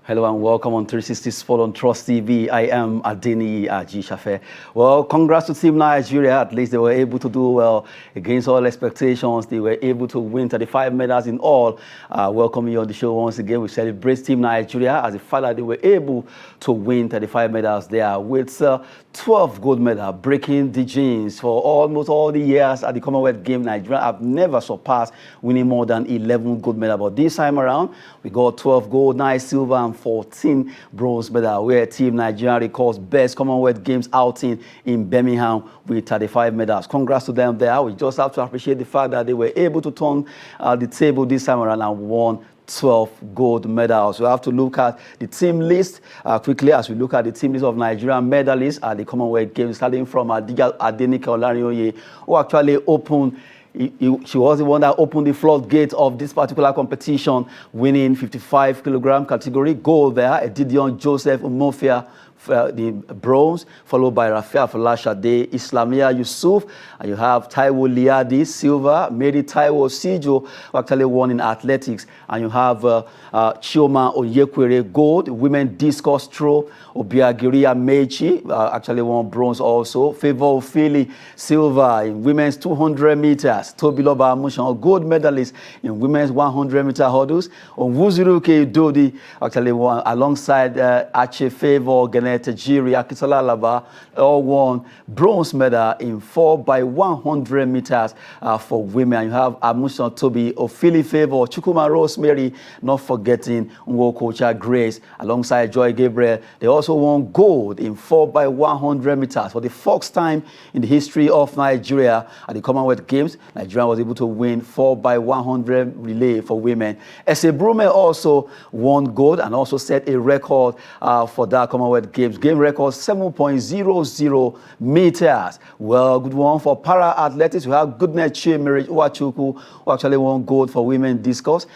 Hello and welcome on 360 Sport on Trust TV. I am Adeni Ajishafe. Well, congrats to Team Nigeria. At least they were able to do well against all expectations. They were able to win 35 medals in all. Welcome you on the show once again. We celebrate Team Nigeria as the fact that they were able to win 35 medals there with 12 gold medals, breaking the Jinx for almost all the years at the Commonwealth Games. Nigeria have never surpassed winning more than 11 gold medals. But this time around, we got 12 gold, 9 silver, and 14 bronze medals, where Team Nigeria records best Commonwealth Games outing in Birmingham with 35 medals. Congrats to them there. We just have to appreciate the fact that they were able to turn the table this time around and won 12 gold medals. We have to look at the team list quickly as we look at the team list of Nigerian medalists at the Commonwealth Games, starting from Adenike Olarinoye, who actually opened. She was the one that opened the floodgate of this particular competition, winning 55 kilogram category gold there. Edidion Joseph Umofia, the bronze, followed by Rafael Falashade, Islamia Yusuf, and you have Taiwo Liadi, silver, Mary Taiwo Sijo, who actually won in athletics, and you have Chioma Onyekwere, gold, women discus throw, Obiagiri Amechi, actually won bronze also, Favor Ofili, silver in women's 200 meters, Tobiloba Amushan, gold medalist in women's 100-meter hurdles, Onwuzuruke Dodi, actually won alongside Ache Favor, Tajiri, Akisola Laba, all won bronze medal in 4x100 meters for women. You have Amushan Toby, Ofili Favor, Chukuma Rosemary, not forgetting Nwokocha Grace, alongside Joy Gabriel. They also won gold in 4x100 meters. For the first time in the history of Nigeria at the Commonwealth Games, Nigeria was able to win 4x100 relay for women. Ese Brume also won gold and also set a record for that Commonwealth Games. Game record 7.00 meters. Well, good one for para athletics. We have Goodness Chimere Uwachuku, who actually won gold for women discus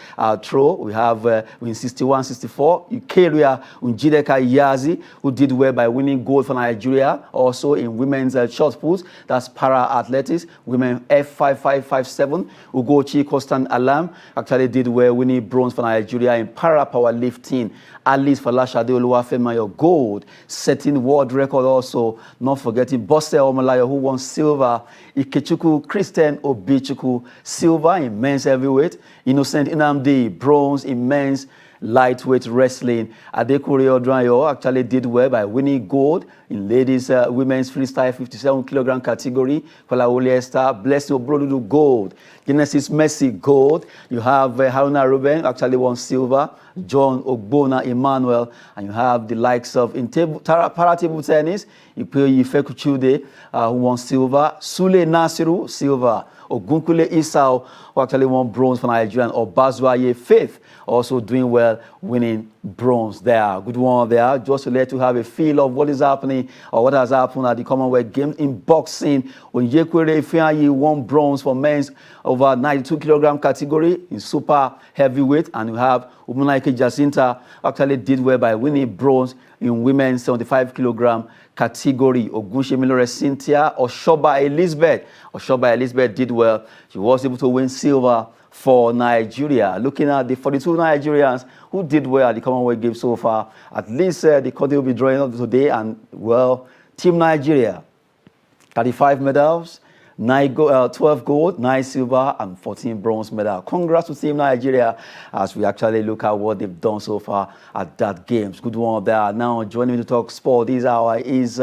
throw. We have in 61-64 Ikeria Unjideka Yazi, who did well by winning gold for Nigeria. Also in women's shot put, that's para athletics. Women F5557 Ugochi Kostan Alam actually did well, winning bronze for Nigeria in para powerlifting. Alice Falashade Oluwafemayo, gold, setting world record also. Not forgetting Bose Omolayo, who won silver. Ikechuku Christian Obichuku, silver in men's heavyweight. Innocent Inamdi, bronze in men's lightweight wrestling. Adekure Odrayo actually did well by winning gold in ladies women's freestyle 57 kilogram category. Kolawole Esther, Blessing Obrodudu, gold. Genesis Messi, gold. You have Haruna Ruben actually won silver. John Ogbona Emmanuel, and you have the likes of in para table tennis, Ipeyi Fekuchude, who won silver. Sule Nasiru, silver. Ogunkule Isao, who actually won bronze for Nigeria, and Obazwaye Faith also doing well, winning bronze there. Good one there, just to let you have a feel of what is happening or what has happened at the Commonwealth Games. In boxing, Onyekwere Ifeanyi won bronze for men's over 92 kilogram category in super heavyweight, and you have Umunaike Jacinta actually did well by winning bronze in women's 75 kilogram category. Ogunshemilore Cynthia Oshoba Elizabeth did well. She was able to win silver for Nigeria. Looking at the 42 Nigerians who did well at the Commonwealth Games so far, at least the country will be drawing up today. And well, Team Nigeria, 35 medals, 12 gold, 9 silver, and 14 bronze medals. Congrats to Team Nigeria as we actually look at what they've done so far at that games. Good one there. Now joining me to talk sport this hour is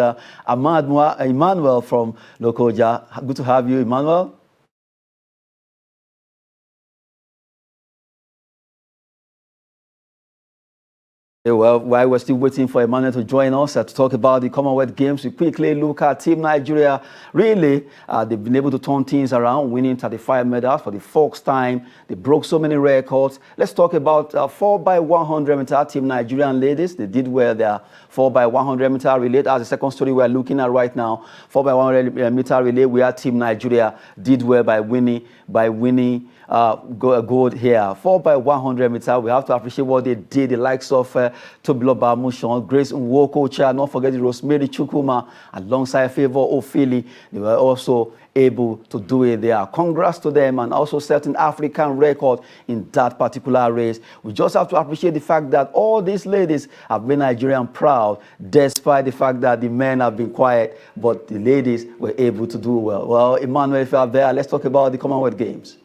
Emmanuel from Lokoja. Good to have you, Emmanuel. Well, while we're still waiting for Emmanuel to join us to talk about the Commonwealth Games, we quickly look at Team Nigeria. Really, they've been able to turn things around, winning 35 medals for the first time. They broke so many records. Let's talk about 4x100 meter Team Nigerian ladies. They did well there. 4x100 meter relay. That's the second story we're looking at right now. 4x100 meter relay, where Team Nigeria did well by winning gold here. 4x100 meter, we have to appreciate what they did. The likes of Tobiloba Mushon, Grace Nwokocha, not forgetting Rosemary Chukuma, alongside Favor Ofili. They were also able to do it there. Congrats to them, and also setting African record in that particular race. We just have to appreciate the fact that all these ladies have made Nigerian proud, despite the fact that the men have been quiet, but the ladies were able to do well. Well, Emmanuel, if you are there, let's talk about the Commonwealth Games.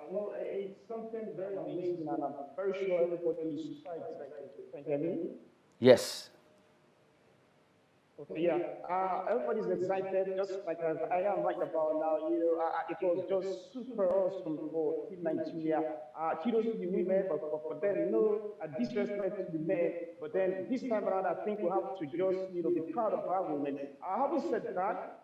Well, it's something very amazing, and I'm very sure everybody is super excited. Can you hear me? Yes. Okay, yeah. Everybody's excited, just like as I am right about now. It was just super awesome for Team Nigeria. Kudos to the women, but then no disrespect to the men. But then this time around, I think we have to just be proud of our women. Having said that,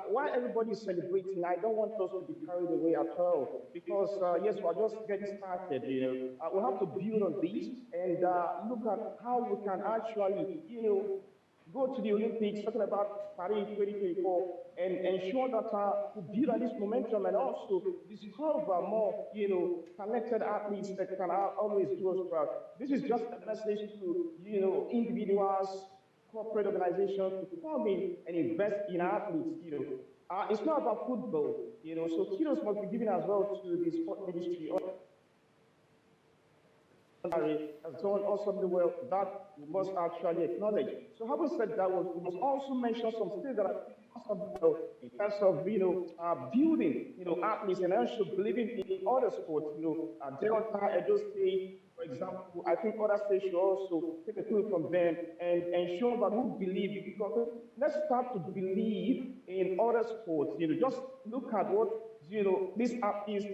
while everybody is celebrating, I don't want us to be carried away at all, because yes, we're just getting started. We have to build on this and look at how we can actually go to the Olympics, talking about Paris 2024, and ensure that we build on this momentum and also discover more, talented athletes that can always do us proud. This is just a message to, individuals, corporate organizations to come in and invest in athletes. It's not about football, so kudos must be given as well to the sport ministry. Has done awesomely well, that we must actually acknowledge. So having said that, we must also mention some states that are doing awesomely well in terms of building athletes and also believing in other sports. Delta, Edo State, for example. I think other states should also take a clue from them and ensure that we believe, because let's start to believe in other sports. Just look at what these athletes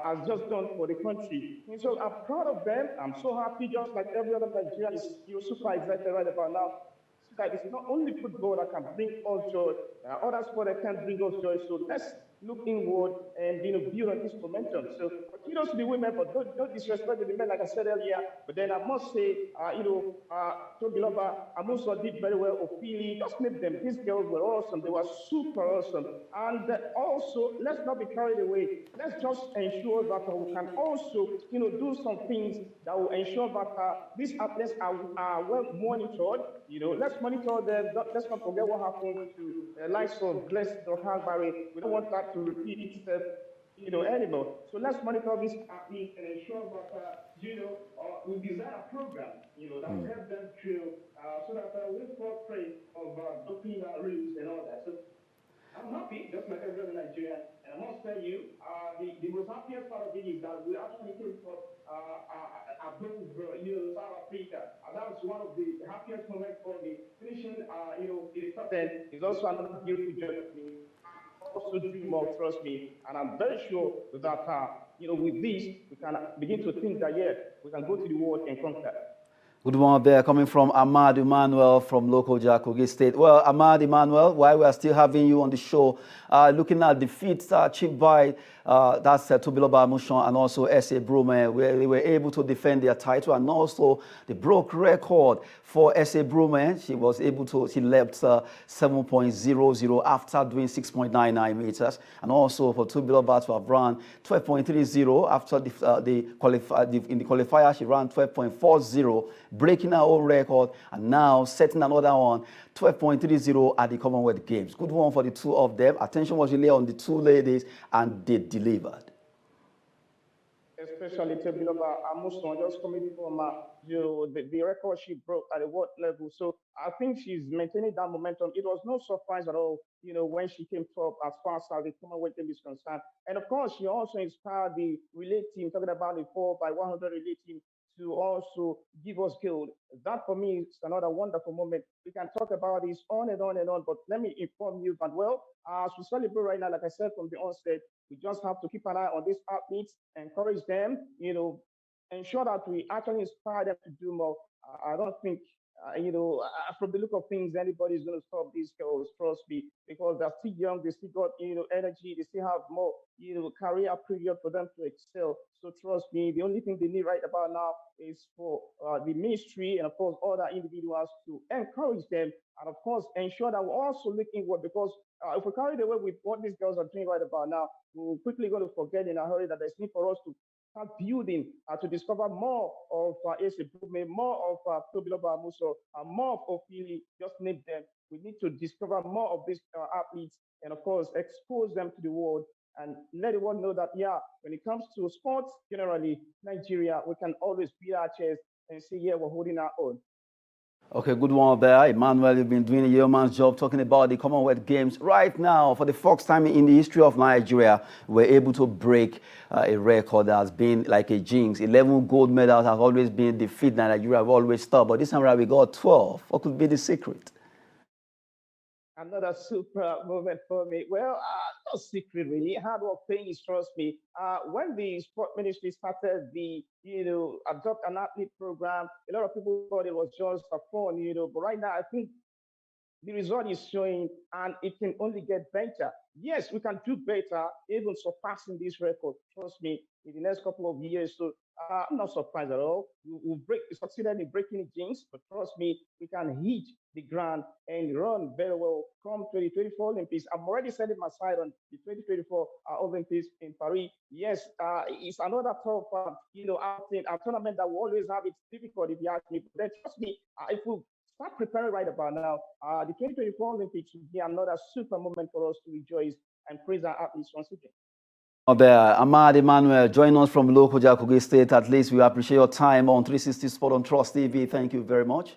has just done for the country. And so I'm proud of them. I'm so happy, just like every other Nigerian is super excited right about now. So that it's not only football that can bring us joy, other sports that can bring us joy. So let's look inward and build on this momentum. So kudos to the women, but don't disrespect the men, like I said earlier. But then I must say, Tobiloba Amuso did very well. Opili, just name them. These girls were awesome. They were super awesome. And also, let's not be carried away. Let's just ensure that we can also, do some things that will ensure that these athletes are well monitored. Let's monitor them. Let's not forget what happened to the likes of Blessed Barry. We don't want that to repeat itself, anymore. So let's monitor these athletes and ensure that, we design a program, that will help them through, so that we fall prey of doping rules and all that. So I'm happy, just like every other Nigerian, and I must tell you, the most happiest part of it is that we actually came from above, South Africa, and that was one of the happiest moments for me. Finishing, in the top 10 is also another beautiful joy for me. Also dream of, trust me, and I'm very sure that, with this, we can begin to think that, yes, we can go to the world and conquer. Good one there, coming from Ahmad Emmanuel from local Kogi State. Well, Ahmad Emmanuel, while we are still having you on the show, looking at defeats achieved by that's Tobiloba Mushon and also S.A. Brume, where they were able to defend their title, and also they broke record for S.A. Brume. She was able to, she leapt 7.00 after doing 6.99 meters, and also for Tobiloba to have run 12.30 after in the qualifier she ran 12.40, breaking her own record, and now setting another one, 12.30 at the Commonwealth Games. Good one for the two of them. Attention was really on the two ladies, and they delivered. Especially Tobiloba Amuson, just coming from the record she broke at the world level. So I think she's maintaining that momentum. It was no surprise at all, when she came top as far as the Commonwealth Games is concerned. And of course, she also inspired the relay team, talking about the 4x100 relay team, to also give us gold. That for me is another wonderful moment. We can talk about this on and on and on, but let me inform you that, well, as we celebrate right now, like I said from the onset, we just have to keep an eye on these athletes, encourage them, ensure that we actually inspire them to do more. I don't think from the look of things, anybody's going to stop these girls, trust me, because they're still young, they still got, energy, they still have more, career period for them to excel. So trust me, the only thing they need right about now is for the ministry and, of course, other individuals to encourage them and, of course, ensure that we're also looking what, because if we carry the way with what these girls are doing right about now, we're quickly going to forget in a hurry that there's need for us to start building to discover more of Ace Improvement, more of Tobilo Bamuso, more of Opili, just name them. We need to discover more of these athletes and, of course, expose them to the world and let the world know that, yeah, when it comes to sports, generally, Nigeria, we can always beat our chest and say, yeah, we're holding our own. Okay, good one there. Emmanuel, you've been doing a yeoman's job talking about the Commonwealth Games. Right now, for the first time in the history of Nigeria, we're able to break a record that has been like a jinx. 11 gold medals have always been the feat that Nigeria have always stopped, but this time around we got 12. What could be the secret? Another super moment for me. Well, no secret really. Hard work pays, trust me. When the sport ministry started the, adopt an athlete program, a lot of people thought it was just for fun, but right now I think the result is showing and it can only get better. Yes, we can do better, even surpassing this record. Trust me, in the next couple of years. So I'm not surprised at all. We succeeded in breaking the Jinx, but trust me, we can hit the ground and run very well come 2024 Olympics. I'm already setting my sight on the 2024 Olympics in Paris. Yes, it's another tough, outing, a tournament that will always have its difficulty if you ask me. But then trust me, if we start preparing right about now, the 2024 Olympics will be another super moment for us to rejoice and praise our athletes once again. There, Ahmad Emmanuel, join us from local Kogi State. At least we appreciate your time on 360 Sport on Trust TV. Thank you very much.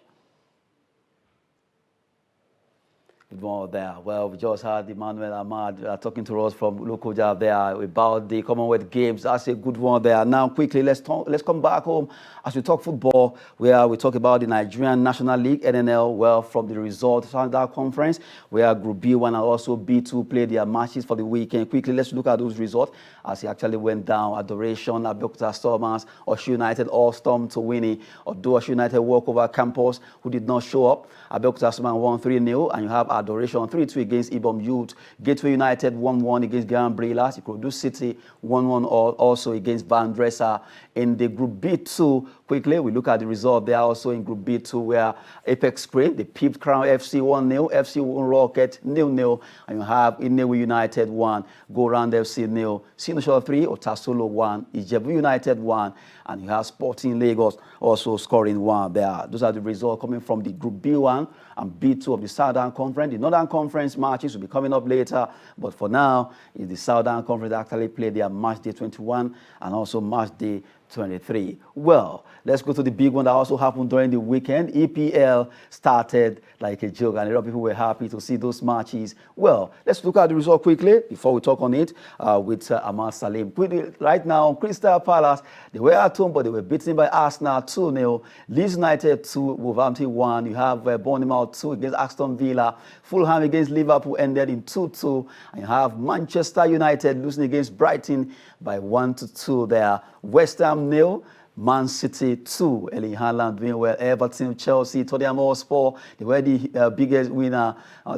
Good morning there. Well, we just had Emmanuel Ahmad talking to us from Lokoja there about the Commonwealth Games. That's a good one there. Now, quickly, let's come back home as we talk football, where we talk about the Nigerian National League, NNL, well, from the results of that conference, where Group B1 and also B2 played their matches for the weekend. Quickly, let's look at those results as it actually went down. Adoration, Abeokuta Stormers, Oshu United all stormed to winning. Although Oshu United walk over Campus, who did not show up. Abeokuta Stormers won 3-0, and you have Adoration 3-2 against Ibom Youth. Gateway United 1-1 against Gambrelas. Ikorodu City 1-1 also against Van Dresser. In the Group B2, quickly, we look at the result there also in Group B2, where Apex Spray, the Pipped Crown FC 1-0, FC Rocket 0-0, and you have Inewi United 1, Go Round FC 0, Sinosho 3, Otasolo 1, Ijebu United 1, and you have Sporting Lagos also scoring 1 there. Those are the results coming from the Group B1 and B2 of the Southern Conference. The Northern Conference matches will be coming up later, but for now, the Southern Conference actually played their match day 21 and also match day 23. Well, let's go to the big one that also happened during the weekend. EPL started like a joke, and a lot of people were happy to see those matches. Well, let's look at the result quickly before we talk on it with Ahmad Salim. Right now, Crystal Palace, they were at home, but they were beaten by Arsenal 2-0. Leeds United 2, Wolverhampton 1. You have Bournemouth 2 against Aston Villa. Fulham against Liverpool ended in 2-2. And you have Manchester United losing against Brighton by 1-2 there. West Ham 0, Man City 2, Erling Haaland doing well, Everton, Chelsea, Tottenham Hotspur, they were the biggest winner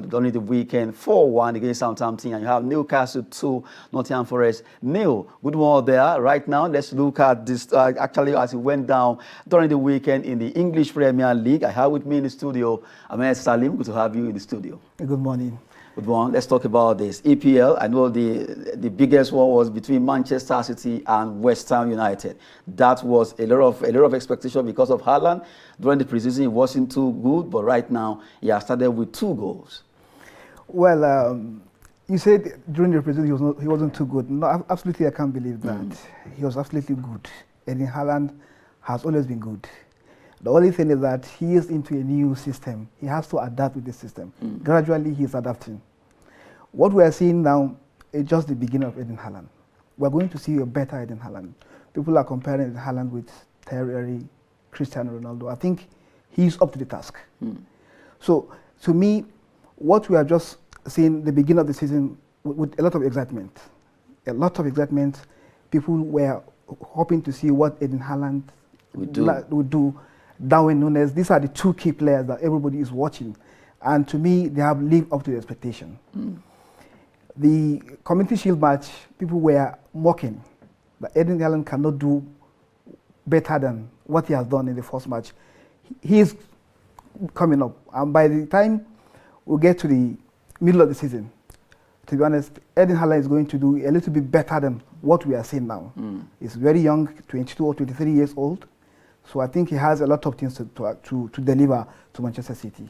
during the weekend, 4-1 against Southampton, and you have Newcastle 2, Nottingham Forest 0. Good one there. Right now, let's look at this actually as it went down during the weekend in the English Premier League. I have with me in the studio Ahmed Salim. Good to have you in the studio. Good morning. Good one. Let's talk about this. EPL, I know the biggest one was between Manchester City and West Ham United. That was a lot of expectation because of Haaland. During the preseason, it wasn't too good, but right now, he has started with 2 goals. Well, you said during the preseason he wasn't too good. No, absolutely, I can't believe that. He was absolutely good. And Haaland has always been good. The only thing is that he is into a new system. He has to adapt with the system. Gradually, he's adapting. What we are seeing now is just the beginning of Eden Haaland. We're going to see a better Eden Haaland. People are comparing Eden Haaland with Thierry, Cristiano Ronaldo. I think he's up to the task. So, to me, what we are just seeing the beginning of the season with a lot of excitement. A lot of excitement. People were hoping to see what Eden Haaland would do. Darwin Núñez. These are the two key players that everybody is watching. And to me, they have lived up to the expectation. The Community Shield match, people were mocking that Erling Haaland cannot do better than what he has done in the first match. He is coming up. And by the time we get to the middle of the season, to be honest, Erling Haaland is going to do a little bit better than what we are seeing now. He's very young, 22 or 23 years old. So I think he has a lot of things to deliver to Manchester City.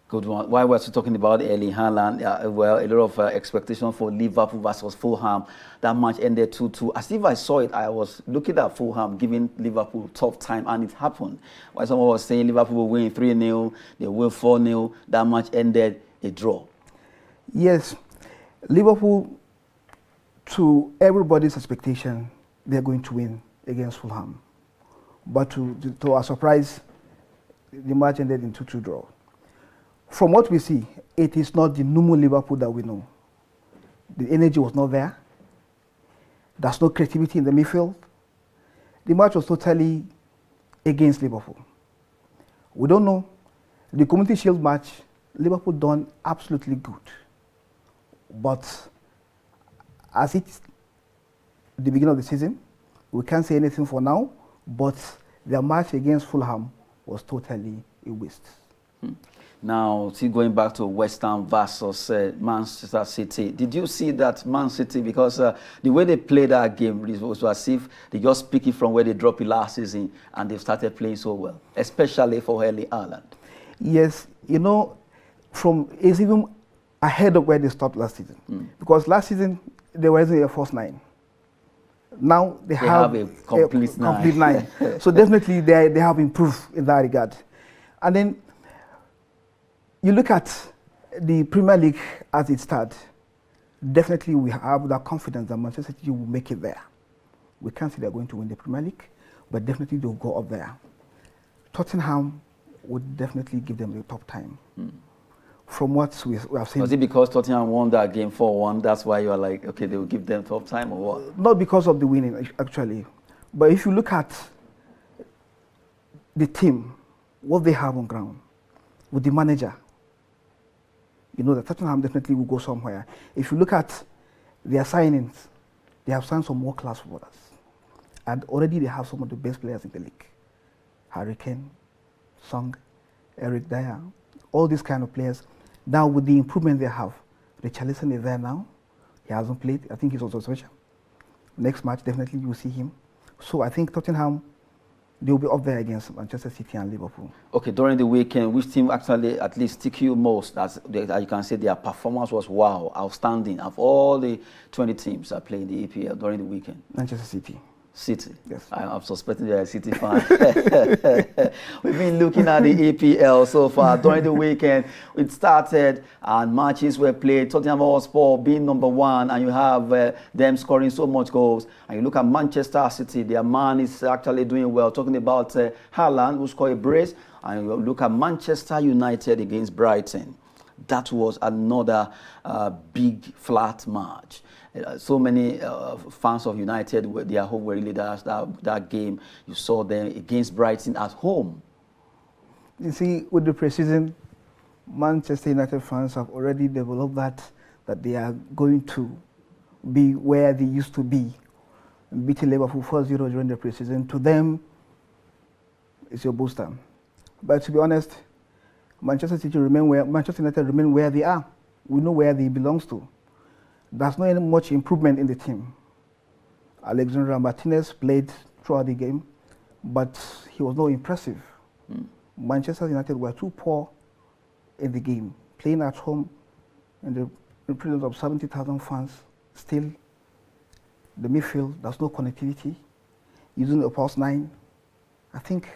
Good one. While we're still talking about Erling Haaland, well, a lot of expectation for Liverpool versus Fulham. That match ended 2-2. As if I saw it, I was looking at Fulham giving Liverpool tough time, and it happened. While someone was saying Liverpool will win 3-0, they win 4-0. That match ended a draw. Yes, Liverpool, to everybody's expectation, they're going to win against Fulham. But to our surprise, the match ended in 2-2 draw. From what we see, it is not the normal Liverpool that we know. The energy was not there. There's no creativity in the midfield. The match was totally against Liverpool. We don't know. The Community Shield match, Liverpool done absolutely good. But as it's the beginning of the season, we can't say anything for now, but their match against Fulham was totally a waste. Now, see, going back to West Ham versus Manchester City, did you see that Man City, because the way they played that game was as if they just pick it from where they dropped it last season and they've started playing so well, especially for Erling Haaland? Yes, you know, it's even ahead of where they stopped last season. Because last season, they were in a first nine. Now they have a complete nine. So definitely they have improved in that regard. And then you look at the Premier League as it starts, definitely we have that confidence that Manchester City will make it there. We can't say they're going to win the Premier League, but definitely they'll go up there. Tottenham would definitely give them a tough time. From what we have seen. Was it because Tottenham won that game 4-1? That's why you are like, okay, they will give them tough time, or what? Not because of the winning, actually. But if you look at the team, what they have on ground, with the manager, you know that Tottenham definitely will go somewhere. If you look at their signings, they have signed some world-class footballers. And already they have some of the best players in the league. Harry Kane, Song, Eric Dyer, all these kind of players. Now with the improvement they have, Richarlison is there now. He hasn't played. I think he's also special. Next match, definitely you will see him. So I think Tottenham, they'll be up there against Manchester City and Liverpool. Okay, during the weekend, which team actually at least stick you most? That you can say their performance was wow, outstanding. Of all the 20 teams that play in the EPL during the weekend? Manchester City. City. Yes. I'm suspecting you're a City fan. We've been looking at the EPL so far. During the weekend, it started and matches were played. Tottenham Hotspur being number one, and you have them scoring so much goals. And you look at Manchester City, their man is actually doing well. Talking about Haaland, who scored a brace. And you look at Manchester United against Brighton. That was another big flat match. So many fans of United, their home were really that game. You saw them against Brighton at home. You see, with the preseason, Manchester United fans have already developed that they are going to be where they used to be. Beating Liverpool 4-0 during the preseason, to them, it's your booster. But to be honest, Manchester United remain where they are. We know where they belong to. There's not any much improvement in the team. Alexandra Martinez played throughout the game, but he was not impressive. Manchester United were too poor in the game, playing at home in the presence of 70,000 fans. Still, the midfield, there's no connectivity. Using a false nine, I think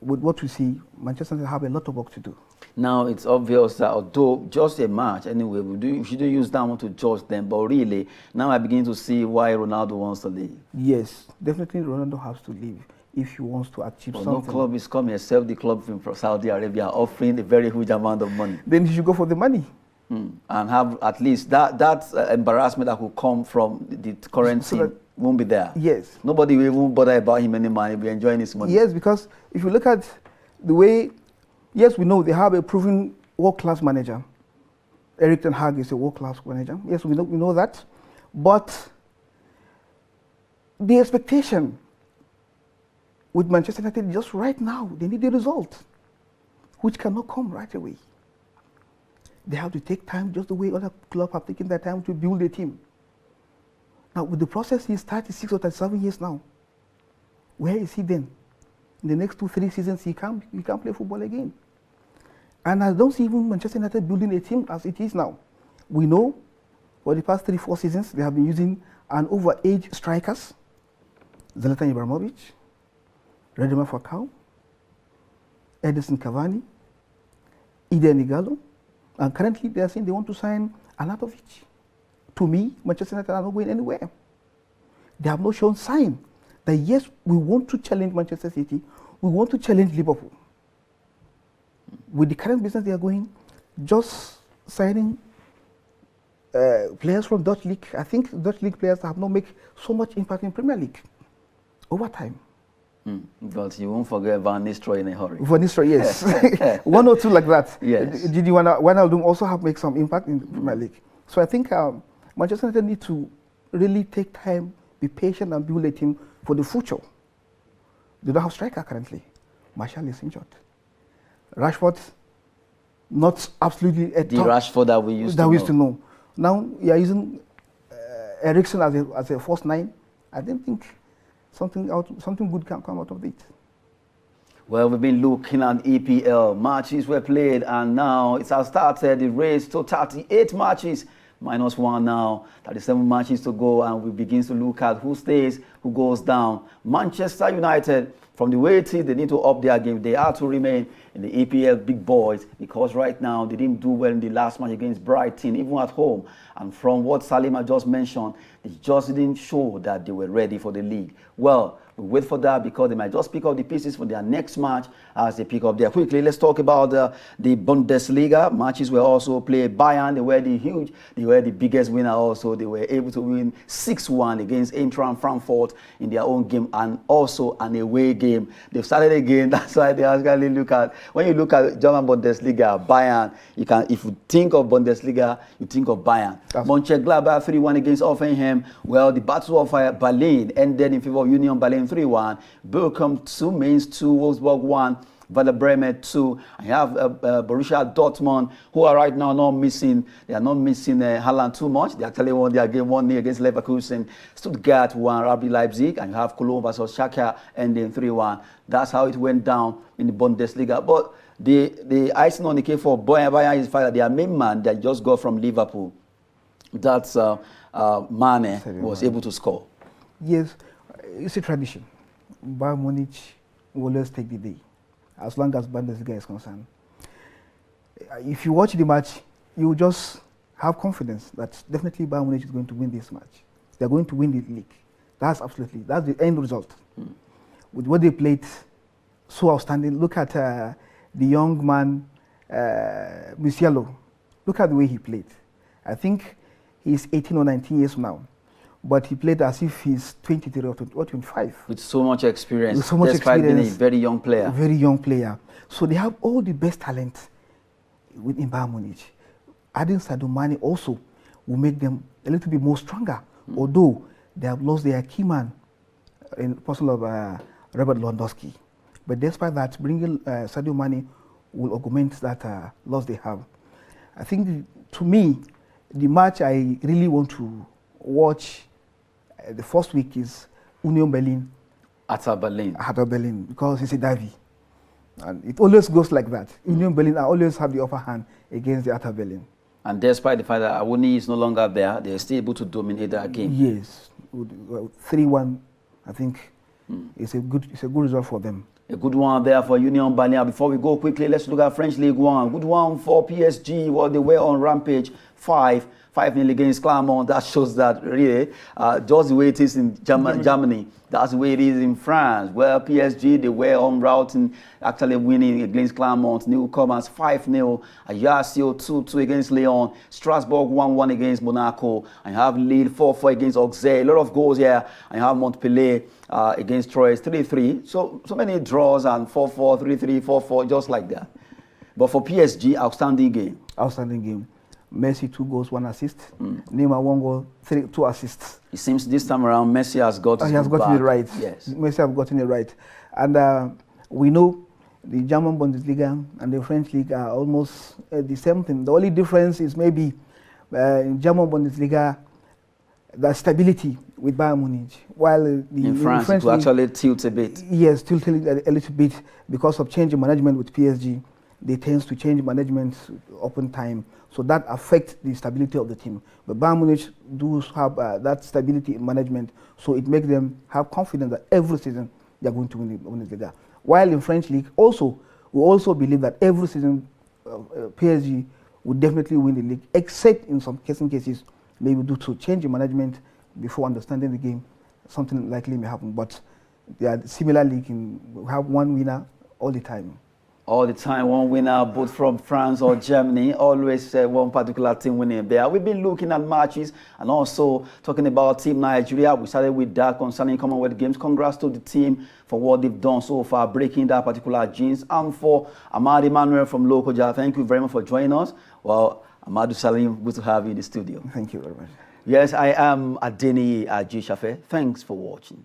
with what we see, Manchester United have a lot of work to do. Now, it's obvious that although just a match, anyway, we shouldn't use that one to judge them, but really, now I begin to see why Ronaldo wants to leave. Yes, definitely Ronaldo has to leave if he wants to achieve something. No club is coming except the club from Saudi Arabia offering a very huge amount of money. Then he should go for the money. And have at least that embarrassment that could come from the current team. won't be there. Yes. Nobody will even bother about him anymore. He'll be enjoying his money. Yes, because if you look at the way, yes, we know they have a proven world-class manager. Erik ten Hag is a world-class manager. Yes, we know that. But the expectation with Manchester United just right now, they need the result, which cannot come right away. They have to take time, just the way other clubs have taken their time to build a team. Now, with the process, he's 36 or 37 years now. Where is he then? In the next 2-3 seasons, he can't play football again. And I don't see even Manchester United building a team as it is now. We know for the past 3-4 seasons, they have been using an over-age strikers, Zlatan Ibrahimovic, Radamel Falcao, Edinson Cavani, Eden Igalo, and currently they are saying they want to sign Anatovic. To me, Manchester United are not going anywhere. They have not shown sign that yes, we want to challenge Manchester City, we want to challenge Liverpool. With the current business they are going, just signing players from Dutch League. I think Dutch League players have not made so much impact in Premier League over time. But you won't forget Van Nistelrooy in a hurry. Van Nistelrooy, yes. 1 or 2 like that. Yes. Did you want Wijnaldum also have make some impact in the Premier League? So I think Manchester United need to really take time, be patient, and build a team for the future. They don't have striker currently. Martial is injured. Rashford, not absolutely a The top. Rashford that we used to know. Now you are using Eriksen as a first 9. I don't think something good can come out of it. Well, we've been looking at EPL. Matches were played, and now it has started the race to 38 matches. -1 now, 37 matches to go, and we begin to look at who stays, who goes down. Manchester United, from the way it is, they need to up their game. They are to remain in the EPL big boys, because right now they didn't do well in the last match against Brighton, even at home. And from what Salima just mentioned, they just didn't show that they were ready for the league. Well, we wait for that, because they might just pick up the pieces for their next match as they pick up there. Quickly, let's talk about the Bundesliga. Matches were also played. Bayern, they were the biggest winner also. They were able to win 6-1 against Eintracht Frankfurt in their own game, and also an away game. They've started again. That's why they actually look at, when you look at German Bundesliga, Bayern, if you think of Bundesliga, you think of Bayern. Mönchengladbach 3-1 against Hoffenheim. Well, the Battle of Berlin ended in favor of Union Berlin 3-1. Bochum 2, Mainz 2, Wolfsburg 1, Werder Bremen 2. I have Borussia Dortmund, who are right now not missing. They are not missing Haaland too much. They actually won their game 1-0 against Leverkusen. Stuttgart 1, RB Leipzig, and you have Cologne versus Schalke ending 3-1. That's how it went down in the Bundesliga. But the icing on the cake for Bayern is the fact that their main man that just got from Liverpool, that's Mane, was able to score. Yes, it's a tradition. Bayern Munich will always take the day, as long as Bundesliga is concerned. If you watch the match, you just have confidence that definitely Bayern Munich is going to win this match. They're going to win the league. That's the end result. With what they played, so outstanding. Look at the young man, Musiala. Look at the way he played. I think he's 18 or 19 years now, but he played as if he's 23 or 25. With so much experience, despite being a very young player. Very young player. So they have all the best talent within Bayern Munich. Adding Sadio Mane also will make them a little bit more stronger, although they have lost their key man in the person of Robert Lewandowski. But despite that, bringing Sadio Mane will augment that loss they have. I think, to me, the match I really want to watch the first week is Union Berlin. Hertha Berlin, because it's a derby. And it always goes like that. Union Berlin always have the upper hand against the Hertha Berlin. And despite the fact that Awoni is no longer there, they're still able to dominate that game. Yes, 3-1, I think, it's a good result for them. A good one there for Union Berlin. Before we go quickly, let's look at French League 1. Good one for PSG. Well, they were on rampage. 5-0 against Clermont. That shows that really just the way it is in Germany, that's the way it is in France, where PSG, they were en route in actually winning against Clermont. Newcomers 5-0, Ajaccio 2-2 against Lyon, Strasbourg 1-1 against Monaco, and you have Lille 4-4 against Auxerre. A lot of goals here, and you have Montpellier against Troyes 3-3. So many draws and 4-4, 3-3, 4-4, just like that. But for PSG, outstanding game. Outstanding game. Messi 2 goals, 1 assist. Neymar 1 goal, 2 assists. It seems this time around Messi has got He has gotten it right. Yes. Messi has gotten it right. And we know the German Bundesliga and the French league are almost the same thing. The only difference is maybe in German Bundesliga, the stability with Bayern Munich. While in France, it will actually tilt a bit. Yes, tilting a little bit because of change in management with PSG. They tend to change management upon time. So that affects the stability of the team. But Bayern Munich do have that stability in management, so it makes them have confidence that every season they are going to win the Bundesliga. While in French league, we also believe that every season PSG would definitely win the league, except in some cases, maybe due to change in management before understanding the game, something likely may happen. But they are similar league, we have one winner all the time. All the time, one winner, both from France or Germany, always one particular team winning there. We've been looking at matches and also talking about Team Nigeria. We started with that concerning Commonwealth Games. Congrats to the team for what they've done so far, breaking that particular Jinx. And for Ahmad Emmanuel from Lokoja, thank you very much for joining us. Well, Ahmadu Salim, good to have you in the studio. Thank you very much. Yes, I am Adeni Ajishafe. Thanks for watching.